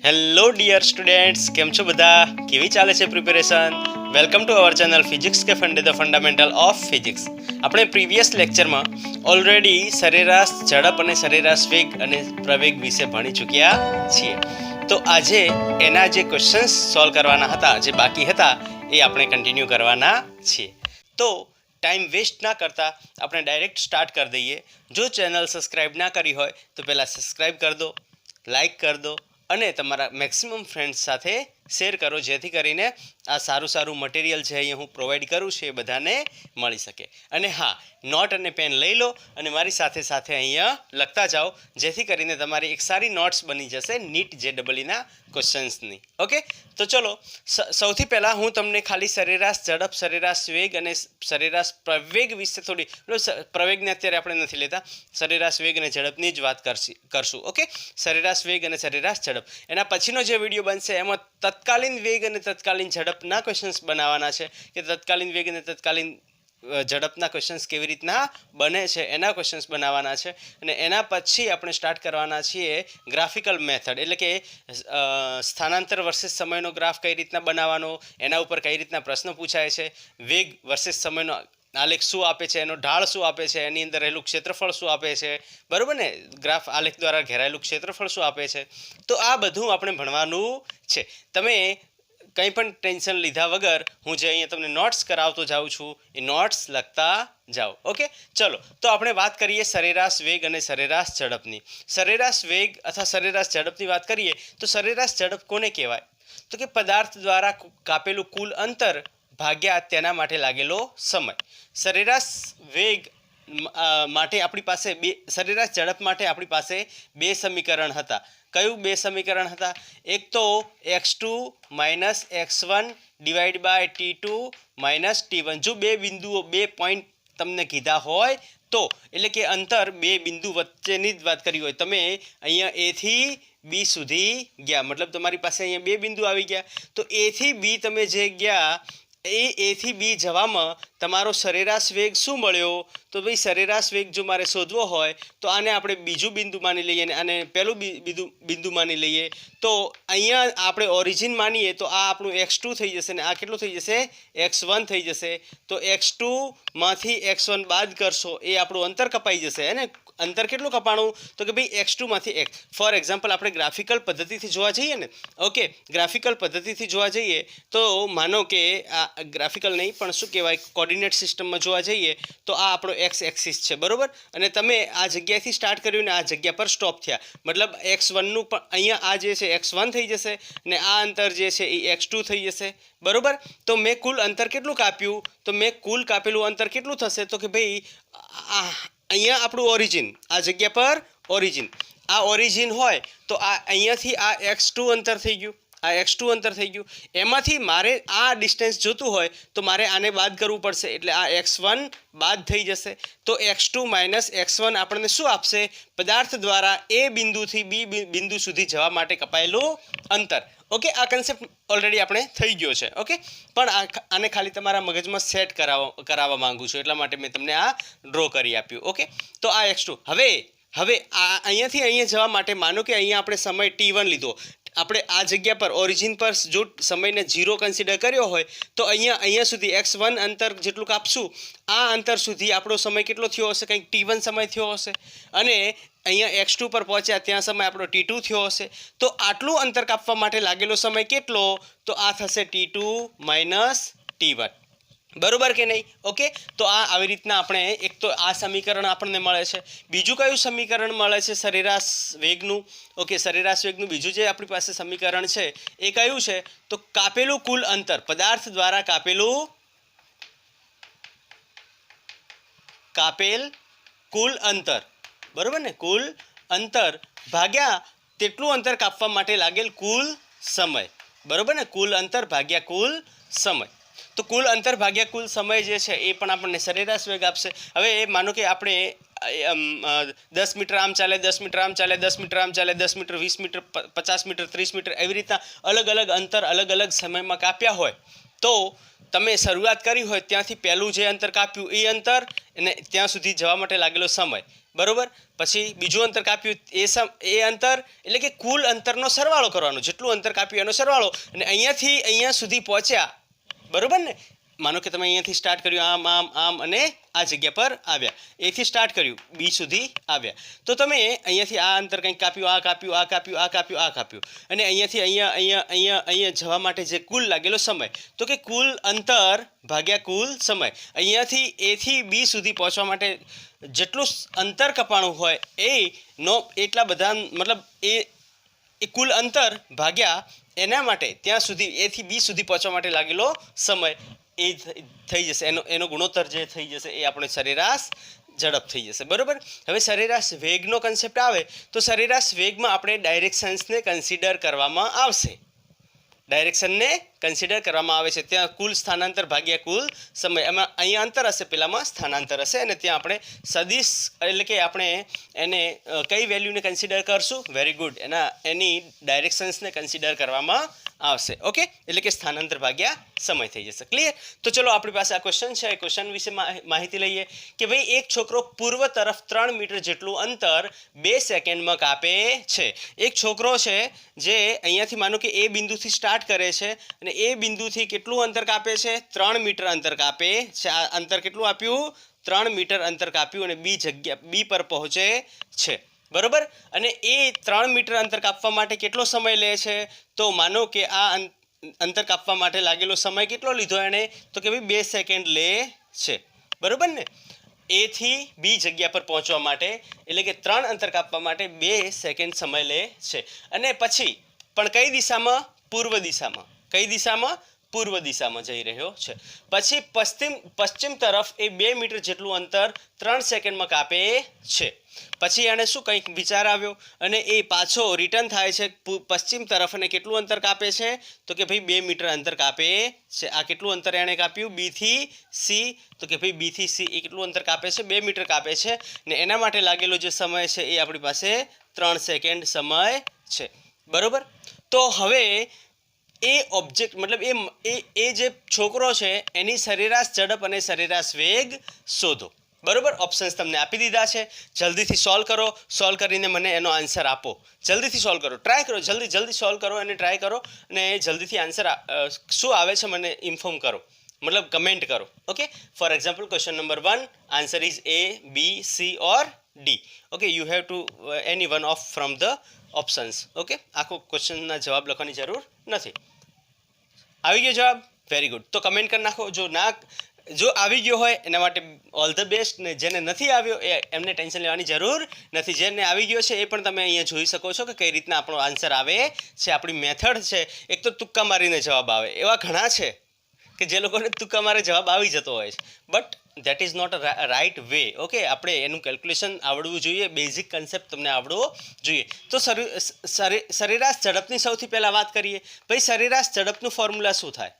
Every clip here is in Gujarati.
હેલો ડિયર સ્ટુડન્ટ્સ, કેમ છો બધા? કેવી ચાલે છે preparation? Welcome to our channel physics કે ફંડે ધ ફંડામેન્ટલ ઓફ ફિઝિક્સ. આપણે પ્રીવિયસ લેક્ચરમાં ઓલરેડી સરેરાશ ઝડપ અને સરેરાશ વેગ અને પ્રવેગ વિશે ભણી ચૂક્યા છીએ. તો આજે એના જે ક્વેશ્ચન્સ સોલ્વ કરવાના હતા, જે બાકી હતા, એ આપણે કન્ટિન્યુ કરવાના છીએ. તો ટાઈમ વેસ્ટ ના કરતા આપણે ડાયરેક્ટ સ્ટાર્ટ કરી દઈએ. જો ચેનલ સબસ્ક્રાઈબ ના કરી હોય તો પહેલાં સબસ્ક્રાઈબ કરી દો, લાઈક કરી દો અને તમારા મેક્સિમમ ફ્રેન્ડ્સ સાથે શેર કરો, જેથી કરીને આ સારું મટીરિયલ જે અહીંયા હું પ્રોવાઈડ કરું છું એ બધાને મળી શકે. અને હા, નોટ અને પેન લઈ લો અને મારી સાથે સાથે અહીંયા લખતા જાઓ, જેથી કરીને તમારી એક સારી નોટ્સ બની જશે નીટ JEE ક્વેશ્ચન્સની. ઓકે, તો ચલો સૌથી પહેલાં હું તમને ખાલી સરેરાશ ઝડપ, સરેરાશ વેગ અને સરેરાશ પ્રવેગ વિશે થોડી, પ્રવેગને અત્યારે આપણે નથી લેતા, સરેરાશ વેગ અને ઝડપની જ વાત કરશું. ઓકે, સરેરાશ વેગ અને સરેરાશ ઝડપ. એના પછીનો જે વિડીયો બનશે એમાં તત્કાલીન વેગ અને તત્કાલીન ઝડપના ક્વેશ્ચન્સ બનાવવાના છે, કે તત્કાલીન વેગ અને તત્કાલીન ઝડપના ક્વેશ્ચન્સ કેવી રીતના બને છે એના ક્વેશ્ચન્સ બનાવવાના છે. અને એના પછી આપણે સ્ટાર્ટ કરવાના છીએ ગ્રાફિકલ મેથડ, એટલે કે સ્થાનાંતર વર્સેસ સમયનો ગ્રાફ કઈ રીતના બનાવવાનો, એના ઉપર કઈ રીતના પ્રશ્નો પૂછાય છે, વેગ વર્સેસ સમયનો આલેખ શું આપે છે, એનો ઢાળ શું આપે છે, એની અંદર રહેલું ક્ષેત્રફળ શું આપે છે, બરાબર ને, ગ્રાફ આલેખ દ્વારા ઘેરાયેલું ક્ષેત્રફળ શું આપે છે. તો આ બધું આપણે ભણવાનું છે. તમે કંઈ પણ ટેન્શન લીધા વગર હું જે અહીંયા તમને નોટ્સ કરાવતો જાઉં છું એ નોટ્સ લખતા જાઓ. ઓકે, ચલો તો આપણે વાત કરીએ સરેરાશ વેગ અને સરેરાશ ઝડપની. સરેરાશ વેગ અથવા સરેરાશ ઝડપની વાત કરીએ તો સરેરાશ ઝડપ કોને કહેવાય? તો કે પદાર્થ દ્વારા કાપેલું કુલ અંતર ભાગ્યા તેના માટે લાગેલો સમય. સરેરાશ વેગ માટે આપણી પાસે સરેરાશ ઝડપ માટે આપણી પાસે બે સમીકરણ હતા. કયું બે સમીકરણ હતા? એક તો x2 minus x1 divide by t2 minus t1. જો બે બિંદુઓ, બે પોઈન્ટ તમને કીધા હોય તો, એટલે કે અંતર બે બિંદુ વચ્ચેની જ વાત કરી હોય, તમે અહીંયા a થી b સુધી ગયા, મતલબ તમારી પાસે અહીંયા બે બિંદુ આવી ગયા, તો a થી b તમે જે ગયા એ થી બી જવામાં તમારો સરેરાશ વેગ શું મળ્યો? તો ભાઈ સરેરાશ વેગ જો મારે શોધવો હોય તો આને આપણે બીજું બિંદુ માની લઈએ અને આને પહેલું બિંદુ માની લઈએ. તો અહીંયા આપણે ઓરિજિન માનીએ તો આ આપણું x2 થઈ જશે ને આ કેટલું થઈ જશે? x1 થઈ જશે. તો x2 માંથી x1 બાદ કરશો એ આપણું અંતર કપાઈ જશે. અને અંતર કેટલું કપાણું? તો કે ભાઈ x2 માંથી x. ફોર એક્ઝામ્પલ આપણે ગ્રાફિકલ પદ્ધતિથી જોવા જઈએ ને, ઓકે, ગ્રાફિકલ પદ્ધતિથી જોવા જઈએ તો માનો કે આ ગ્રાફિકલ નહીં પણ શું કહેવાય, કોર્ડિનેટ સિસ્ટમમાં જોવા જઈએ તો આ આપણો એક્સ એક્સિસ છે, બરાબર. અને તમે આ જગ્યાએથી સ્ટાર્ટ કર્યું ને આ જગ્યા પર સ્ટોપ થયા, મતલબ x1નું પણ અહીંયા આ જે છે x1 થઈ જશે ને આ અંતર જે છે એ x2 થઈ જશે, બરાબર. તો મેં કુલ અંતર કેટલું કાપ્યું? તો મેં કુલ કાપેલું અંતર કેટલું થશે? તો કે ભાઈ અહીંયા આપણું ઓરિજિન, આ જગ્યા પર ઓરિજિન, આ ઓરિજિન હોય તો આ અહીંયાથી આ x2 અંતર થઈ ગયું, આ x2 અંતર થઈ ગયું. એમાંથી મારે આ ડિસ્ટન્સ જોતું હોય તો મારે આને બાદ કરવું પડશે, એટલે આ x1 બાદ થઈ જશે. તો x2 માઇનસ x1 આપણને શું આપશે? પદાર્થ દ્વારા એ બિંદુથી બી બિંદુ સુધી જવા માટે કપાયેલું અંતર. ઓકે, આ કન્સેપ્ટ ઓલરેડી આપણે થઈ ગયો છે. ઓકે, પણ આને ખાલી તમારા મગજમાં સેટ કરાવવા માંગુ છું, એટલા માટે મેં તમને આ ડ્રો કરી આપ્યું. ઓકે, તો આ x2. હવે અહીંયાથી અહીંયા જવા માટે માનો કે અહીંયા આપણે સમય t1 લીધો, આપણે આ જગ્યા પર ઓરિજિન પર જો સમયને 0 કન્સિડર કર્યો હોય તો અહીંયા સુધી x1 અંતર જેટલું કાપશું, આ અંતર સુધી આપણો સમય કેટલો થયો હશે? કંઈક t1 સમય થયો હશે. અને અહીંયા x2 પર પહોંચ્યા ત્યાં સમય આપણો t2 થયો હશે. તો આટલું અંતર કાપવા માટે લાગેલો સમય કેટલો? તો આ થશે t2 માઇનસ t1, બરોબર કે નહીં? ઓકે, તો આ આવી રીતના આપણે એક તો આ સમીકરણ આપણને મળે છે. બીજું કયું સમીકરણ મળે છે સરેરાશ વેગનું? ઓકે, સરેરાશ વેગનું બીજું જે આપણી પાસે સમીકરણ છે એ કયું છે? તો કાપેલું કુલ અંતર, પદાર્થ દ્વારા કાપેલ કુલ અંતર, બરોબર ને, કુલ અંતર ભાગ્યા તેટલું અંતર કાપવા માટે લાગેલ કુલ સમય, બરોબર ને, કુલ અંતર ભાગ્યા કુલ સમય. તો કુલ અંતર ભાગ્યા કુલ સમય જે છે એ પણ આપણને સરેરાશ વેગ આપશે. હવે માનો કે આપણે 10 મીટર આમ ચાલે, 10 મીટર આમ ચાલે, 10 મીટર આમ ચાલે, 10 મીટર, 20 મીટર, 50 મીટર, 30 મીટર, એવી રીતના અલગ અલગ અંતર અલગ અલગ સમયમાં કાપ્યા હોય તો તમે શરૂઆત કરી હોય ત્યાંથી પહેલું જે અંતર કાપ્યું એ અંતર અને ત્યાં સુધી જવા માટે લાગેલો સમય, બરાબર. પછી બીજું અંતર કાપ્યું એ અંતર, એટલે કે કુલ અંતરનો સરવાળો કરવાનો, જેટલું અંતર કાપ્યું એનો સરવાળો, અને અહીંયાથી અહીંયા સુધી પહોંચ્યા, બરાબર ને. માનો કે તમે અહીંયાથી સ્ટાર્ટ કર્યું આમ આમ આમ અને આ જગ્યા પર આવ્યા, એથી સ્ટાર્ટ કર્યું બી સુધી આવ્યા, તો તમે અહીંયાથી આ અંતર કંઈક કાપ્યું, આ કાપ્યું, આ કાપ્યું, આ કાપ્યું, આ કાપ્યું, અને અહીંયાથી અહીંયા અહીંયા અહીંયા અહીંયા જવા માટે જે કુલ લાગેલો સમય, તો કે કુલ અંતર ભાગ્યા કુલ સમય. અહીંયાથી એથી બી સુધી પહોંચવા માટે જેટલું અંતર કપાણું હોય એનો એટલા બધા, મતલબ એ કુલ અંતર ભાગ્યા એના માટે ત્યાં સુધી એથી બી સુધી પહોંચવા માટે લાગેલો સમય, એ થઈ જશે, એનો ગુણોત્તર જે થઈ જશે એ આપણે સરેરાશ ઝડપ થઈ જશે, બરાબર. હવે સરેરાશ વેગનો કન્સેપ્ટ આવે તો સરેરાશ વેગમાં આપણે ડાયરેક્શન્સને કન્સિડર કરવામાં આવશે. ડાયરેક્શનને કન્સિડર કરવામાં આવે છે. ત્યાં કુલ સ્થાનાંતર ભાગ્યા કુલ સમય, એમાં અહીંયા અંતર હશે, પેલામાં સ્થાનાંતર હશે, અને ત્યાં આપણે સદિશ એટલે કે આપણે એને કઈ વેલ્યુને કન્સિડર કરશું, વેરી ગુડ, એની ડાયરેક્શન્સને કન્સિડર કરવામાં આવશે. ઓકે, એટલે કે સ્થાનાંતર ભાગ્યા સમય થઈ જશે. ક્લિયર? તો ચલો આપણી પાસે આ ક્વેશ્ચન છે, એ ક્વેશ્ચન વિશે માહિતી લઈએ કે ભાઈ એક છોકરો પૂર્વ તરફ 3 મીટર જેટલું અંતર 2 સેકન્ડમાં કાપે છે. એક છોકરો છે જે અહીંયાથી માનો કે એ બિંદુથી સ્ટાર્ટ કરે છે અને એ બિંદુથી કેટલું અંતર કાપે છે, 3 મીટર અંતર કાપે છે. આ અંતર કેટલું આપ્યું? 3 મીટર અંતર કાપ્યું અને બી પર પહોંચે છે, બરોબર. અને એ 3 મીટર અંતર કાપવા માટે કેટલો સમય લે છે? તો માનો કે આ અંતર કાપવા માટે લાગેલો સમય કેટલો લીધો એણે? તો કે ભાઈ 2 સેકન્ડ લે છે, બરોબર ને. એ થી બી જગ્યા પર પહોંચવા માટે, એટલે કે 3 અંતર કાપવા માટે 2 સેકન્ડ સમય લે છે. અને પછી પણ કઈ દિશામાં? પૂર્વ દિશામાં. કઈ દિશામાં? પૂર્વ દિશામાં જઈ રહ્યો છે. પછી પશ્ચિમ તરફ એ 2 મીટર જેટલું અંતર 3 સેકન્ડમાં કાપે છે. પછી એને શું કંઈક વિચાર આવ્યો અને એ પાછો રિટર્ન થાય છે પશ્ચિમ તરફ, અને કેટલું અંતર કાપે છે? તો કે ભાઈ 2 મીટર અંતર કાપે છે. આ કેટલું અંતર એણે કાપ્યું? બી થી સી. તો કે ભાઈ બી થી સી એ કેટલું અંતર કાપે છે? 2 મીટર કાપે છે. ને એના માટે લાગેલો જે સમય છે એ આપણી પાસે 3 સેકન્ડ સમય છે, બરોબર. તો હવે એ ઓબ્જેક્ટ મતલબ એ જે છોકરો છે એની સરેરાશ ઝડપ અને સરેરાશ વેગ શોધો, બરોબર. ઓપ્શન્સ તમને આપી દીધા છે. જલ્દીથી સોલ્વ કરો. સોલ્વ કરીને મને એનો આન્સર આપો. જલ્દીથી સોલ્વ કરો, ટ્રાય કરો, જલ્દી સોલ્વ કરો અને ટ્રાય કરો, અને જલ્દીથી આન્સર શું આવે છે મને ઇન્ફોર્મ કરો, મતલબ કમેન્ટ કરો. Okay, for example question number 1 answer is A, B, C or D. Okay, you have to any one of from the options. Okay, આખો ક્વેશ્ચનના જવાબ લખવાની જરૂર નથી. આવી ગયો જવાબ? Very good. તો કમેન્ટ કરી નાખો. જો આવી ગયો હોય એના માટે ઓલ ધ બેસ્ટ, ને જેને નથી આવ્યો એમને ટેન્શન લેવાની જરૂર નથી. જેને આવી ગયો છે એ પણ તમે અહીંયા જોઈ શકો છો કે કઈ રીતના આપણો આન્સર આવે છે. આપણી મેથડ છે. એક તો તુક્કા મારીને જવાબ આવે, એવા ઘણા છે કે જે લોકોને તુક્કા મારે જવાબ આવી જતો હોય છે, but that is not a right way. Okay, આપણે એનું કેલ્ક્યુલેશન આવડવું જોઈએ, બેઝિક કન્સેપ્ટ તમને આવડવો જોઈએ. તો સરેરાશ ઝડપની સૌથી પહેલાં વાત કરીએ. ભાઈ સરેરાશ ઝડપનું ફોર્મ્યુલા શું થાય?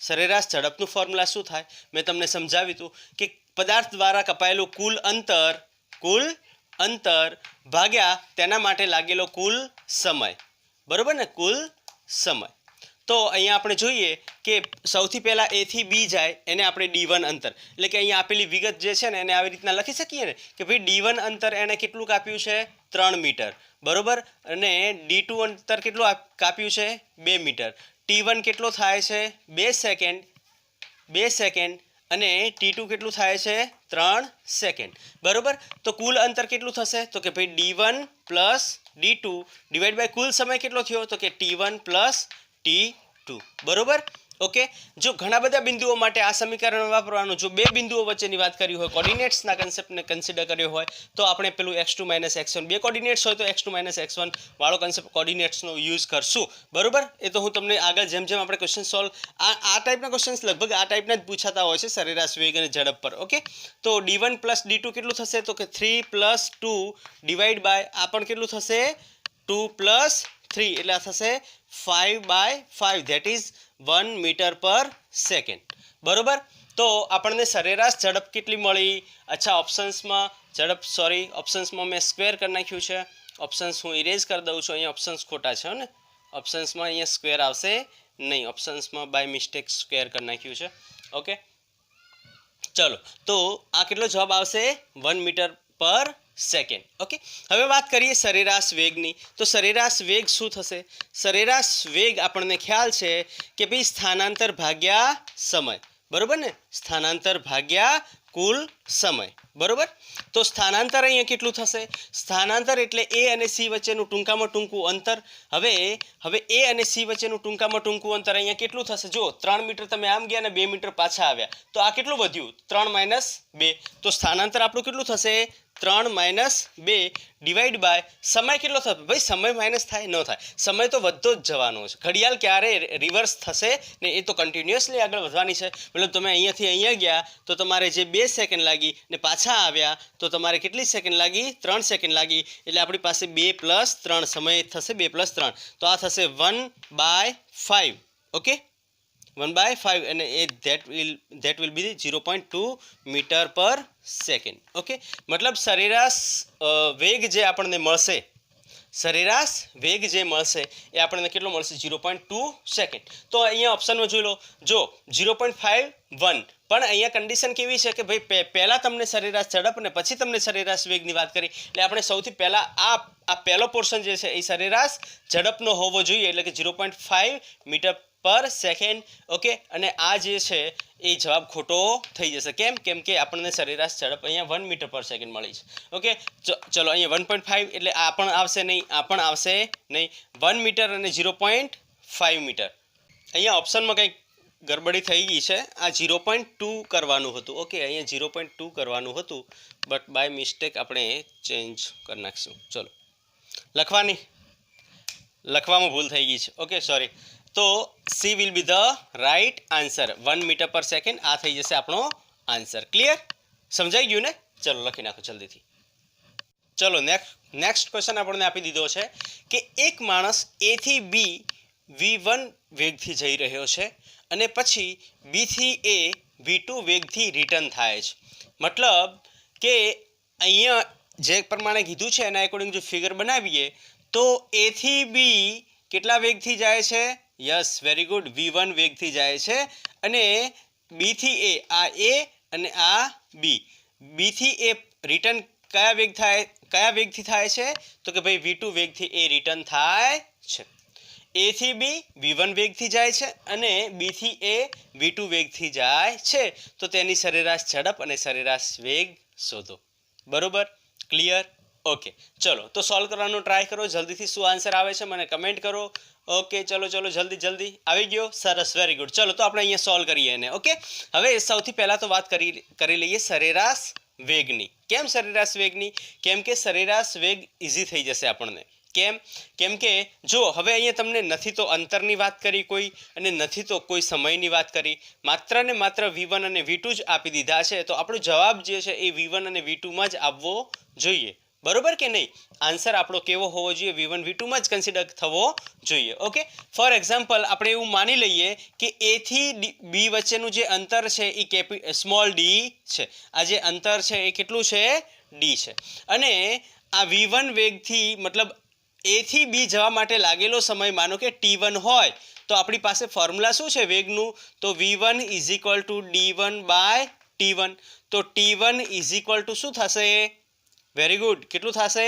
સરેરાશ ઝડપનું ફોર્મ્યુલા શું થાય? મેં તમને સમજાવ્યું હતું કે પદાર્થ દ્વારા કપાયેલું કુલ અંતર ભાગ્યા તેના માટે લાગેલો કુલ સમય, બરોબર ને, કુલ સમય. તો અહીંયા આપણે જોઈએ કે સૌથી પહેલાં એ થી બી જાય એને આપણે D1 અંતર, એટલે કે અહીંયા આપેલી વિગત જે છે ને એને આવી રીતના લખી શકીએ ને કે ભાઈ D1 અંતર એણે કેટલું કાપ્યું છે? 3 મીટર, બરોબર. અને D2 અંતર કેટલું કાપ્યું છે? 2 મીટર. T1 કેટલો થાય છે? 2 સેકન્ડ. અને T2 કેટલું થાય છે? 3 સેકન્ડ, બરોબર. તો કુલ અંતર કેટલું થશે? તો કે ભાઈ D1 plus D2 divide by કુલ સમય કેટલો થયો? તો કે T1 પ્લસ T2, બરોબર. ઓકે, જો ઘણા બધા બિંદુઓ માટે આ સમીકરણ વાપરવાનું. જો બે બિંદુઓ વચ્ચેની વાત કરી હોય, કોર્ડિનેટ્સના કન્સેપ્ટને કન્સિડર કર્યો હોય, તો આપણે પેલું x2 - x1, બે કોર્ડિનેટ્સ હોય તો x2 - x1 વાળો કન્સેપ્ટ કોર્ડિનેટ્સનો યુઝ કરશું, બરોબર. એ તો હું તમને આગળ જેમ આપણે ક્વેશ્ચન સોલ્વ આ ટાઈપના ક્વેશ્ચન્સ લગભગ આ ટાઈપના જ પૂછાતા હોય છે સરેરાશ વેગ અને ઝડપ પર. ઓકે, તો D1 + D2 કેટલું થશે? તો કે 3 + 2 ડિવાઈડ બાય આ પણ કેટલું થશે? 2 + 3 એટલે આ થશે 5/5, ધેટ ઇઝ 1 મીટર પર સેકન્ડ, બરોબર. તો આપણને સરેરાશ ઝડપ કેટલી મળી? અચ્છા, ઓપ્શન્સમાં મેં સ્ક્વેર કરી નાખ્યું છે. ઓપ્શન્સ હું ઇરેઝ કરી દઉં છું. અહીંયા ઓપ્શન્સ ખોટા છે ને, ઓપ્શન્સમાં અહીંયા સ્ક્વેર આવશે નહીં, ઓપ્શન્સમાં બાય મિસ્ટેક સ્ક્વેર કરી નાખ્યું છે. ઓકે, ચલો તો આ કેટલો જવાબ આવશે? 1 મીટર પર સેકન્ડ. ઓકે, હવે વાત કરીએ સરેરાશ વેગની. તો સરેરાશ વેગ શું થશે? સરેરાશ વેગ આપણને ખ્યાલ છે કે ભાઈ સ્થાનાંતર ભાગ્યા સમય, બરોબર ને? સ્થાનાંતર ભાગ્યા કુલ સમય, બરોબર. તો સ્થાનાંતર અહીંયા કેટલું થશે? સ્થાનાંતર એટલે એ અને સી વચ્ચેનું ટૂંકામાં ટૂંકું અંતર. હવે એ અને સી વચ્ચેનું ટૂંકામાં ટૂંકું અંતર અહીંયા કેટલું થશે? જો 3 મીટર તમે આમ ગયા અને 2 મીટર પાછા આવ્યા, તો આ કેટલું વધ્યું? 3 - 2. તો સ્થાનાંતર આપણું કેટલું થશે? 3 - 2 ડિવાઈડ બાય સમય કેટલો થશે? ભાઈ સમય માઇનસ થાય ન થાય, સમય તો વધતો જ જવાનો છે. ઘડિયાળ ક્યારે રિવર્સ થશે ને? એ તો કન્ટિન્યુઅસલી આગળ વધવાની છે. મતલબ તમે અહીંયાથી અહીંયા ગયા તો તમારે જે 2 સેકન્ડ લાગી ને પાછા આવ્યા તો તમારે કેટલી સેકન્ડ લાગી? 3 સેકન્ડ લાગી. એટલે આપણી પાસે 2 + 3 સમય થશે. 2 + 3 તો આ થશે 1/5. ઓકે, 1/5 અને એ that will be 0.2 મીટર પર સેકન્ડ. ઓકે, મતલબ સરેરાશ વેગ જે આપણને મળશે, સરેરાશ વેગ જે મળશે એ આપણને કેટલો મળશે? 0.2 સેકન્ડ. તો અહીંયા ઓપ્શનમાં જોઈ લો, જો 0.51, પણ અહીંયા કન્ડિશન કેવી છે કે ભાઈ પહેલાં તમને સરેરાશ ઝડપ અને પછી તમને સરેરાશ વેગની વાત કરી. એટલે આપણે સૌથી પહેલાં આ પહેલો પોર્શન જે છે એ સરેરાશ ઝડપનો હોવો જોઈએ, એટલે કે 0.5 મીટર પર સેકન્ડ. ઓકે, અને આ જે છે એ જવાબ ખોટો થઈ જશે. કેમ કે આપણને સરેરાશ ઝડપ અહીંયા 1 મીટર પર સેકન્ડ મળી છે. ઓકે, ચલો અહીંયા 1.5 એટલે આ પણ આવશે નહીં, આ પણ આવશે નહીં. 1 મીટર અને 0.5 મીટર. અહીંયા ઓપ્શનમાં કંઈક ગડબડી થઈ ગઈ છે. આ 0.2 કરવાનું હતું. ઓકે, અહીંયા 0.2 કરવાનું હતું, બટ બાય મિસ્ટેક આપણે ચેન્જ કરી નાખીશું. ચલો, લખવામાં ભૂલ થઈ ગઈ છે. Okay, sorry. તો C will be the right answer. 1 metre પર સેકન્ડ આ થઈ જશે આપણો આન્સર. ક્લિયર? સમજાઈ ગયું ને? ચલો લખી નાખો જલ્દીથી. ચલો નેક્સ્ટ ક્વેશ્ચન આપણને આપી દીધો છે કે એક માણસ એ થી બી v1 વેગથી જઈ રહ્યો છે અને પછી બી થી એ v2 વેગથી રિટર્ન થાય છે. મતલબ કે અહીંયા જે પ્રમાણે કીધું છે એના એકોર્ડિંગ જો ફિગર બનાવીએ તો એ થી બી કેટલા વેગથી જાય છે? યસ, વેરી ગુડ, v1 વેગથી જાય છે. અને બી થી એ, આ એ અને આ બી, બી થી એ રિટર્ન કયા વેગથી થાય છે? તો કે ભાઈ v2 વેગથી એ રિટર્ન થાય છે. એ થી બી v1 વેગથી જાય છે અને બી થી એ v2 વેગથી જાય છે. તો તેની સરેરાશ ઝડપ અને સરેરાશ વેગ શોધો. બરોબર? ક્લિયર? ઓકે, ચલો તો સોલ્વ કરવાનો ટ્રાય કરો જલ્દીથી. શું આન્સર આવે છે મને કમેન્ટ કરો. ઓકે, ચલો જલ્દી આવી ગયો. સરસ, વેરી ગુડ. ચલો તો આપણે અહીંયા સોલ્વ કરીએ એને. ઓકે, હવે સૌથી પહેલાં તો વાત કરી લઈએ સરેરાશ વેગની. કેમ સરેરાશ વેગની? કેમ કે સરેરાશ વેગ ઇઝી થઈ જશે આપણને. કેમ કે જો હવે અહીંયા તમને નથી તો અંતરની વાત કરી કોઈ, અને નથી તો કોઈ સમયની વાત કરી, માત્ર ને માત્ર v1 અને v2 જ આપી દીધા છે. તો આપણો જવાબ જે છે એ v1 અને v2 માં જ આવવો જોઈએ. બરોબર કે નહીં? આન્સર આપણો કેવો હોવો જોઈએ? v1 v2 માં જ કન્સિડર થવો જોઈએ. ઓકે, ફોર એક્ઝામ્પલ આપણે એવું માની લઈએ કે એ થી બી વચ્ચેનું જે અંતર છે એ સ્મોલ ડી છે. આ જે અંતર છે એ કેટલું છે? ડી છે. અને આ v1 વેગથી મતલબ એ થી બી જવા માટે લાગેલો સમય માનો કે t1 હોય તો આપણી પાસે ફોર્મ્યુલા શું છે વેગનું? તો v1 = d1/t1. તો t1 = શું થશે? વેરી ગુડ, કેટલું થશે?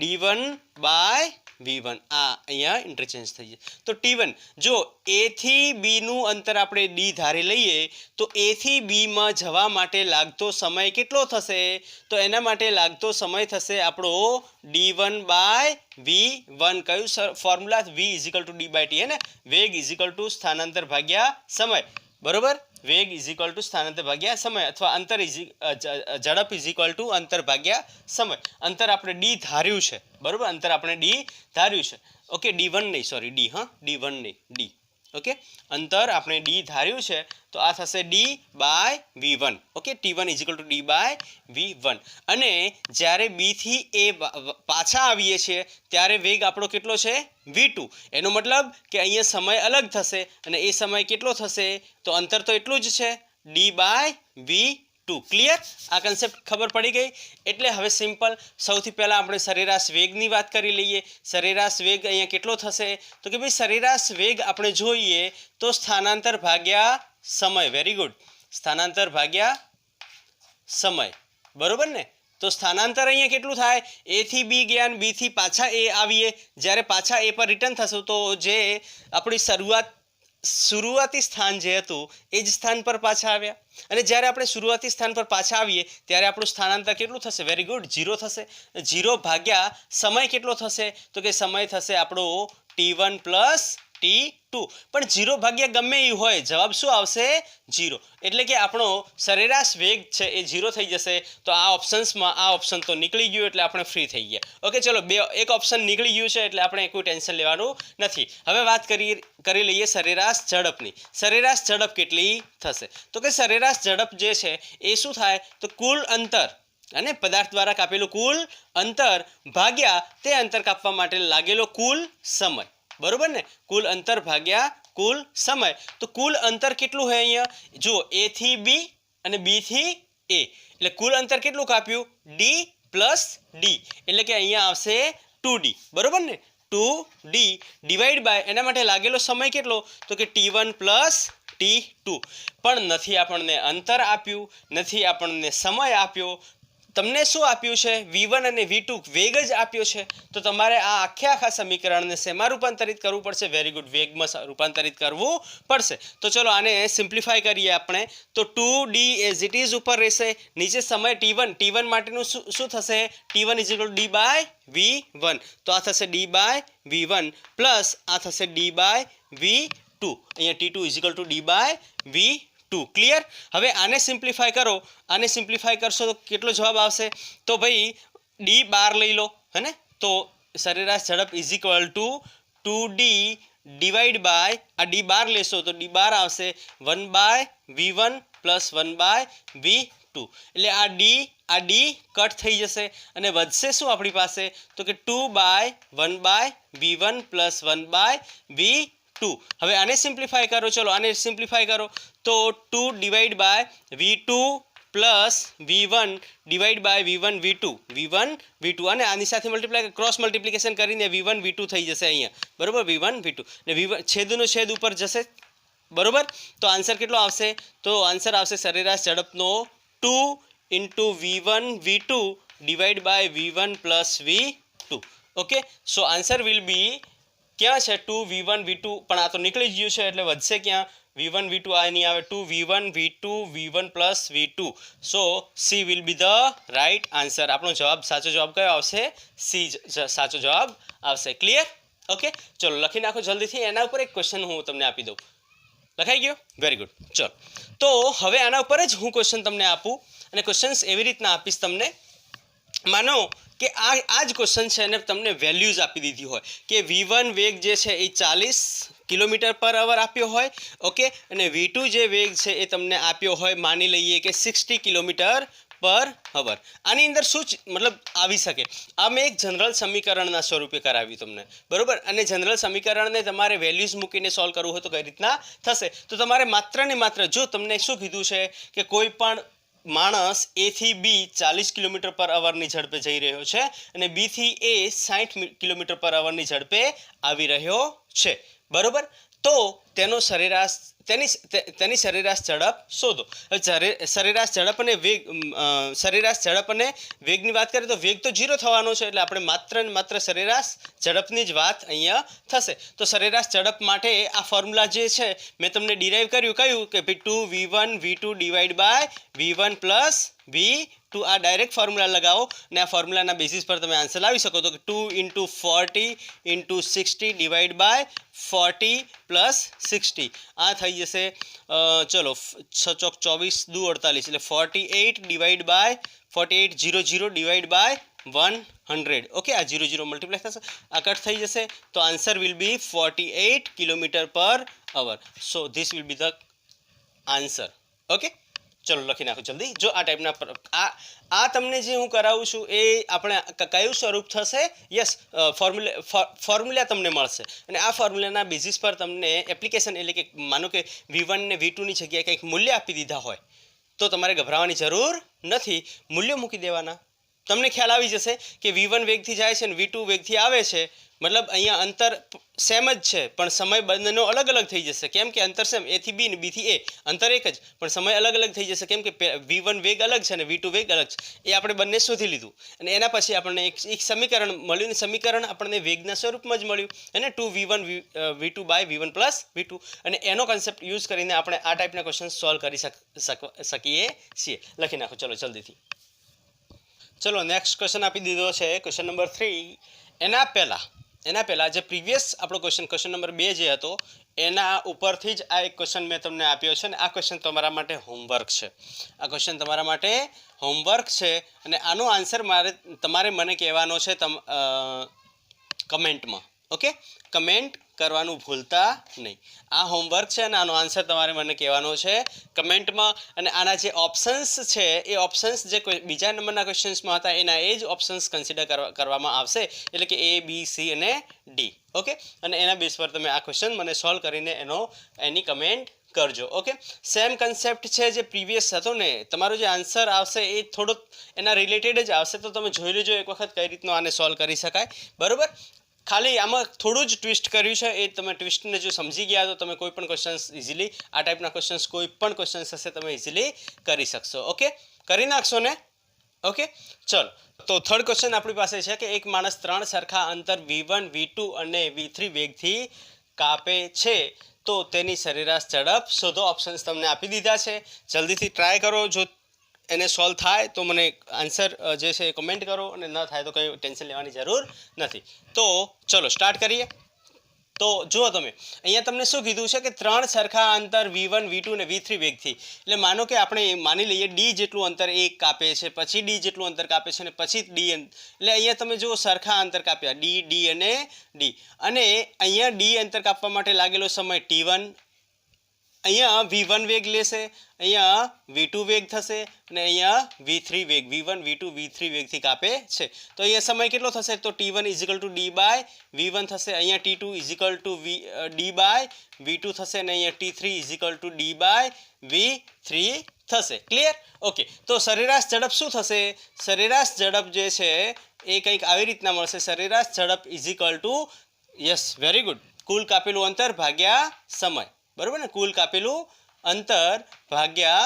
d1/v1. આ અહીંયા ઇન્ટરચેન્જ થઈ જાય. તો t1, જો એ થી બી નું અંતર આપણે ડી ધારી લઈએ તો એ થી બી માં જવા માટે લાગતો સમય કેટલો થશે? તો એના માટે લાગતો સમય થશે આપણો d1/v1. કયું ફોર્મ્યુલા? v = d/t હે ને? વેગ = સ્થાનાંતર ભાગ્યા સમય. બરોબર? વેગ = સ્થાનાંતર ભાગ્યા સમય, અથવા અંતર ઝડપ = અંતર ભાગ્યા સમય. અંતર આપણે ડી ધાર્યું છે. બરોબર? અંતર આપણે ડી ધાર્યું છે. ઓકે, d1 નહીં, સોરી, ડી, હા, d1 નહીં, ડી. ઓકે, અંતર આપણે ડી ધાર્યું છે તો આ થશે d/v1. Okay, t1 = d/v1. અને જ્યારે બી થી એ પાછા આવીએ છીએ ત્યારે વેગ આપણો કેટલો છે? v2. એનો મતલબ કે અહીંયા સમય અલગ થશે અને એ સમય કેટલો થશે? તો અંતર તો એટલું જ છે, d/v2. ટુ. ક્લિયર? આ કન્સેપ્ટ ખબર પડી ગઈ? એટલે હવે સિમ્પલ સૌથી પહેલાં આપણે સરેરાશ વેગની વાત કરી લઈએ. સરેરાશ વેગ અહીંયા કેટલો થશે? તો કે ભાઈ સરેરાશ વેગ આપણે જોઈએ તો સ્થાનાંતર ભાગ્યા સમય. Very good. સ્થાનાંતર ભાગ્યા સમય. બરોબર ને? તો સ્થાનાંતર અહીંયા કેટલું થાય? એ થી બી ગયા અને બીથી પાછા એ આવીએ. જ્યારે પાછા એ પર રિટર્ન થશું તો જે આપણી શરૂઆતી સ્થાન જે હતું એ જ સ્થાન પર પાછા આવ્યા. અને જ્યારે આપણે શરૂઆતી સ્થાન પર પાછા આવીએ ત્યારે આપણું સ્થાનાંતર કેટલું થશે? વેરી ગુડ, 0 થશે. 0 ભાગ્યા સમય કેટલો થશે? તો કે સમય થશે આપણો T1 પ્લસ T2. પણ 0 ભાગ્યા ગમે એ હોય, જવાબ શું આવશે? 0. એટલે કે આપણો સરેરાશ વેગ છે એ 0 થઈ જશે. તો આ ઓપ્શન્સમાં આ ઓપ્શન તો નીકળી ગયું એટલે આપણે ફ્રી થઈ ગયા. ઓકે, ચલો એક ઓપ્શન નીકળી ગયું છે એટલે આપણે કોઈ ટેન્શન લેવાનું નથી. હવે વાત કરી લઈએ સરેરાશ ઝડપની. સરેરાશ ઝડપ કેટલી થશે? તો કે સરેરાશ ઝડપ જે છે એ શું થાય? તો કુલ અંતર અને પદાર્થ દ્વારા કાપેલું કુલ અંતર ભાગ્યા તે અંતર કાપવા માટે લાગેલો કુલ સમય. બરોબર ને? કુલ અંતર ભાગ્યા કુલ સમય. તો કુલ અંતર કેટલું હોય અહીંયા? જુઓ, એ થી બી અને બી થી એ, એટલે કુલ અંતર કેટલું કાપ્યું? ડી પ્લસ ડી, એટલે કે અહીંયા આવશે 2D. બરોબર ને? 2D ડિવાઈડ બાય એના માટે લાગેલો સમય કેટલો? તો કે T1 પ્લસ T2. પણ નથી આપણને અંતર આપ્યું, નથી આપણને સમય આપ્યો. તમને શું આપ્યું છે? V1 અને V2 વેગ જ આપ્યો છે. તો તમારે આ આખા સમીકરણને શેમાં રૂપાંતરિત કરવું પડશે? વેરી ગુડ, વેગમાં રૂપાંતરિત કરવું પડશે. તો ચલો આને સિમ્પ્લિફાય કરીએ આપણે. તો 2D એઝ ઇટ ઇઝ ઉપર રહેશે. નીચે સમય T1 માટેનું શું થશે? T1 is equal D by V1. તો આ થશે D બાય V1 પ્લસ આ થશે D બાય V2. અહીંયા T2 is equal to D by V2. Clear? હવે આને સિમ્પ્લિફાય કરો. આને સિમ્પ્લિફાય કરશો તો કેટલો જવાબ આવશે? તો ભાઈ D12 લઈ લો, હે ને? તો સરેરાશ ઝડપ is equal to 2D divide by આ D12 લેશો તો D12 આવશે 1 by V1 plus 1 by V2. એટલે આ D કટ થઈ જશે અને વધશે શું આપણી પાસે? તો કે 2 by 1 by V1 plus 1 by V2. હવે આને સિમ્પ્લિફાય કરો. ચલો આને સિમ્પ્લિફાય કરો તો 2 divide by V2 plus V1 divide by V1 V2 અને આની સાથે ક્રોસ મલ્ટિપ્લિકેશન કરીને V1 V2 થઈ જશે અહીંયા. બરોબર? V1 V2 ને V1 છેદનો છેદ ઉપર જશે. બરોબર? તો આન્સર કેટલો આવશે? તો આન્સર આવશે સરેરાશ ઝડપનો 2 into V1 V2 divide by V1 plus V2. Okay, so answer will be ક્યાં છે? 2 V1 V2, પણ આ તો નીકળી જ ગયું છે એટલે વધશે ક્યાં? V1 V2 આ નહીં આવે. 2 V1 V2 V1 plus V2. So C will be the right answer. આપણો જવાબ સાચો જવાબ કયો આવશે? સી સાચો જવાબ આવશે. ક્લિયર? ઓકે, ચલો લખી નાખો જલ્દીથી. એના ઉપર એક ક્વેશ્ચન હું તમને આપી દઉં. લખાઈ ગયો? Very good. ચલો તો હવે આના ઉપર જ હું ક્વેશ્ચન તમને આપું અને ક્વેશ્ચન્સ એવી રીતના આપીશ તમને. માનો કે આ જ ક્વેશ્ચન છે અને તમને વેલ્યુઝ આપી દીધી હોય કે V1 વેગ જે છે એ 40 કિલોમીટર પર અવર આપ્યો હોય. ઓકે, અને V2 જે વેગ છે એ તમને આપ્યો હોય, માની લઈએ કે 60 કિલોમીટર પર અવર. આની અંદર શું મતલબ આવી શકે? આ મેં એક જનરલ સમીકરણના સ્વરૂપે કરાવ્યું તમને. બરોબર? અને જનરલ સમીકરણને તમારે વેલ્યુઝ મૂકીને સોલ્વ કરવું હોય તો કઈ રીતના થશે? તો તમારે માત્ર ને માત્ર, જો તમને શું કીધું છે કે કોઈ પણ માણસ એ થી બી 40 કિલોમીટર પર અવરની ઝડપે જઈ રહ્યો છે અને બી થી એ 60 કિલોમીટર પર અવરની ઝડપે આવી રહ્યો છે. બરોબર? તો તેની સરેરાશ ઝડપ શોધો. સરેરાશ ઝડપ અને વેગની વાત કરીએ તો વેગ તો 0 થવાનો છે એટલે આપણે માત્ર ને માત્ર સરેરાશ ઝડપની જ વાત અહીંયા થશે. તો સરેરાશ ઝડપ માટે આ ફોર્મ્યુલા જે છે મેં તમને ડિરાઈવ કર્યું, કયું કે 2V1 V2 divide by V1 plus V2. આ ડાયરેક્ટ ફોર્મ્યુલા લગાવો અને આ ફોર્મ્યુલાના બેસિસ પર તમે આન્સર લાવી શકો. તો 2 into 40 into 60 divide by 40 plus 60. આ થઈ જશે ચલો 6 ચોક 24 દુ 48 એટલે 48 divide by 48 00 divide by 100. Okay, આ 00 મલ્ટીપ્લાય થશે, આ કટ થઈ જશે. તો આન્સર વિલ બી 48 કિલોમીટર પર hour. So this will be the answer. Okay, ચલો લખી નાખો જલ્દી. જો આ ટાઈપના આ તમને જે હું કરાવું છું એ આપણે કયું સ્વરૂપ થશે? યસ, ફોર્મ્યુલા તમને મળશે અને આ ફોર્મ્યુલાના બેઝિસ પર તમને એપ્લિકેશન, એટલે કે માનો કે V1 ને V2 ની જગ્યાએ કંઈક મૂલ્ય આપી દીધા હોય તો તમારે ગભરાવાની જરૂર નથી, મૂલ્યો મૂકી દેવાના. તમને ખ્યાલ આવી જશે કે V1 વેગથી જાય છે અને V2 વેગથી આવે છે, મતલબ અહીંયા અંતર સેમ જ છે પણ સમય બંનેનો અલગ અલગ થઈ જશે. કેમ કે અંતર સેમ, A થી B ને B થી A અંતર એક જ, પણ સમય અલગ અલગ થઈ જશે. કેમ કે V1 વેગ અલગ છે અને V2 વેગ અલગ છે. એ આપણે બંને શોધી લીધું અને એના પછી આપણને એક સમીકરણ મળ્યું ને સમીકરણ આપણને વેગના સ્વરૂપમાં જ મળ્યું અને 2V1 V2 by V1 plus V2, અને એનો કન્સેપ્ટ યુઝ કરીને આપણે આ ટાઈપના ક્વેશ્ચન સોલ્વ કરી શકીએ છીએ. લખી નાખો ચલો જલ્દીથી. ચલો નેક્સ્ટ ક્વેશ્ચન આપી દીધો છે, ક્વેશ્ચન નંબર 3. એના પહેલાં જે પ્રીવિયસ આપણો ક્વેશ્ચન નંબર 2 જે હતો એના ઉપરથી જ આ એક ક્વેશ્ચન મેં તમને આપ્યો છે અને આ ક્વેશ્ચન તમારા માટે હોમવર્ક છે. અને આનો આન્સર તમારે મને કહેવાનો છે કમેન્ટમાં. ઓકે, કમેન્ટ કરવાનું ભૂલતા નહીં. આ હોમવર્ક છે અને આનો આન્સર તમારે મને કહેવાનો છે કમેન્ટમાં. અને આના જે ઓપ્શન્સ છે એ ઓપ્શન્સ જે બીજા નંબરના ક્વેશ્ચન્સમાં હતા એના એ જ ઓપ્શન્સ કન્સિડર કરવામાં આવશે, એટલે કે A, B, C અને D. ઓકે, અને એના બેઝ પર તમે આ ક્વેશ્ચન મને સોલ્વ કરીને એની કમેન્ટ કરજો. ઓકે, સેમ કન્સેપ્ટ છે જે પ્રીવિયસ હતો ને, તમારો જે આન્સર આવશે એ થોડો એના રિલેટેડ જ આવશે. તો તમે જોઈ લેજો એક વખત કઈ રીતનું આને સોલ્વ કરી શકાય. બરાબર, ખાલી આમાં થોડું જ ટ્વિસ્ટ કર્યું છે. એ તમે ટ્વિસ્ટને જો સમજી ગયા તો તમે કોઈ પણ ક્વેશ્ચન્સ ઇઝીલી, આ ટાઈપના ક્વેશ્ચન્સ કોઈ પણ ક્વેશ્ચન્સ હશે તમે ઇઝીલી કરી શકશો. ઓકે, કરી નાખશો ને. ઓકે, ચલો તો થર્ડ ક્વેશ્ચન આપણી પાસે છે કે એક માણસ 3 સરખા અંતર V1, V2 અને V3 વેગથી કાપે છે તો તેની સરેરાશ ઝડપ શોધો. ઓપ્શન્સ તમને આપી દીધા છે, જલ્દીથી ટ્રાય કરો. જો એને સોલ્વ થાય તો મને આન્સર જે છે એ કમેન્ટ કરો, અને ન થાય તો કંઈ ટેન્શન લેવાની જરૂર નથી. તો ચલો સ્ટાર્ટ કરીએ. તો જુઓ તમે અહીંયા તમને શું કીધું છે કે 3 સરખા અંતર V1, V2 અને V3 વેગથી, એટલે માનો કે આપણે માની લઈએ D જેટલું અંતર એ કાપે છે, પછી D જેટલું અંતર કાપે છે અને પછી D, એટલે અહીંયા તમે જુઓ સરખા અંતર કાપ્યા D અને D, અને અહીંયા D અંતર કાપવા માટે લાગેલો સમય T1. અહીંયા V1 વેગ લેશે, અહીંયા V2 વેગ થશે અને અહીંયા V3 વેગ, V1, V2, V3 વેગથી કાપે છે. તો અહીંયા સમય કેટલો થશે? તો T1 = D બાય V1 થશે, અહીંયા T2 = D બાય V2 થશે અને અહીંયા T3 = D બાય V3 થશે. ક્લિયર? ઓકે, તો સરેરાશ ઝડપ શું થશે? સરેરાશ ઝડપ જે છે એ કંઈક આવી રીતના મળશે. સરેરાશ ઝડપ = યસ, વેરી ગુડ, કુલ કાપેલું અંતર ભાગ્યા સમય. બરાબર ને, કુલ કાપેલું અંતર ભાગ્યા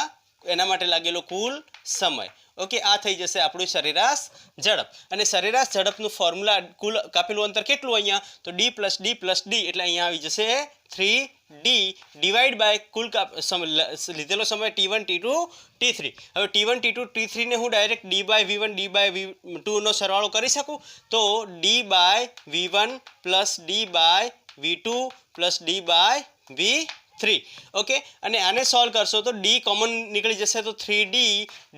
એના માટે લાગેલો કુલ સમય. ઓકે, આ થઈ જશે આપણું સરેરાશ ઝડપ. અને સરેરાશ ઝડપનું ફોર્મ્યુલા, કુલ કાપેલું અંતર કેટલું અહીંયા? તો D + D + D, એટલે અહીંયા આવી જશે 3D ડિવાઈડ બાય કુલ લીધેલો સમય T1, T2, T3. હવે T1, T2, T3 ને હું direct D by V1, D by V2 નો સરવાળો કરી શકું. તો D by V1 + D by V2 + D by V3. Okay, અને આને સોલ્વ કરશો તો D કોમન નીકળી જશે, તો 3D